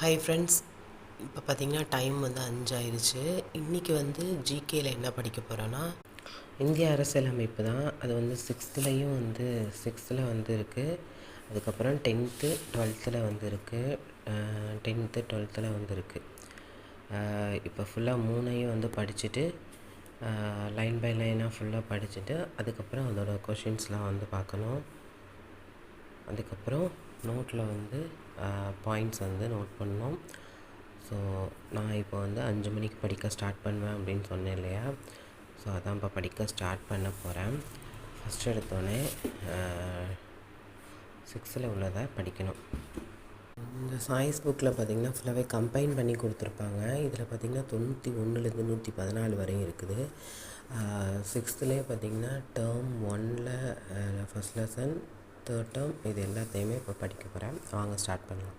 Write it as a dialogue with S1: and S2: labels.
S1: Hi friends, இப்போ பார்த்தீங்கன்னா time வந்து 5 ஆயிடுச்சு. இன்றைக்கி வந்து ஜிகேயில் என்ன படிக்க போகிறோன்னா, இந்திய அரசியலமைப்பு தான். அது வந்து சிக்ஸ்த்தில் வந்து இருக்குது. அதுக்கப்புறம் 10th 12th வந்து இருக்குது. 10th 12th வந்து இருக்குது. இப்போ ஃபுல்லாக மூணையும் வந்து படிச்சுட்டு லைன் பை லைனாக ஃபுல்லாக படிச்சுட்டு அதுக்கப்புறம் அதோட கொஷின்ஸ்லாம் வந்து பார்க்கணும். அதுக்கப்புறம் நோட்டில் வந்து பாயிண்ட்ஸ் வந்து நோட் பண்ணோம். ஸோ நான் இப்போ வந்து 5 மணிக்கு படிக்க ஸ்டார்ட் பண்ணுவேன் அப்படின்னு சொன்னேன் இல்லையா? ஸோ அதான் இப்போ படிக்க ஸ்டார்ட் பண்ண போகிறேன். ஃபஸ்ட் எடுத்தோடனே 6ல் உள்ளதை படிக்கணும். இந்த சாய்ஸ் புக்கில் பார்த்திங்கன்னா ஃபுல்லாகவே கம்பைன் பண்ணி கொடுத்துருப்பாங்க. இதில் பார்த்திங்கன்னா 91லேருந்து 114 வரையும் இருக்குது. 6th பார்த்திங்கன்னா டேர்ம் 1ல் ஃபஸ்ட் லெசன், தேர்ட் டேர்ம் இது எல்லாத்தையுமே இப்போ படிக்க போகிறேன். வாங்க ஸ்டார்ட் பண்ணலாம்.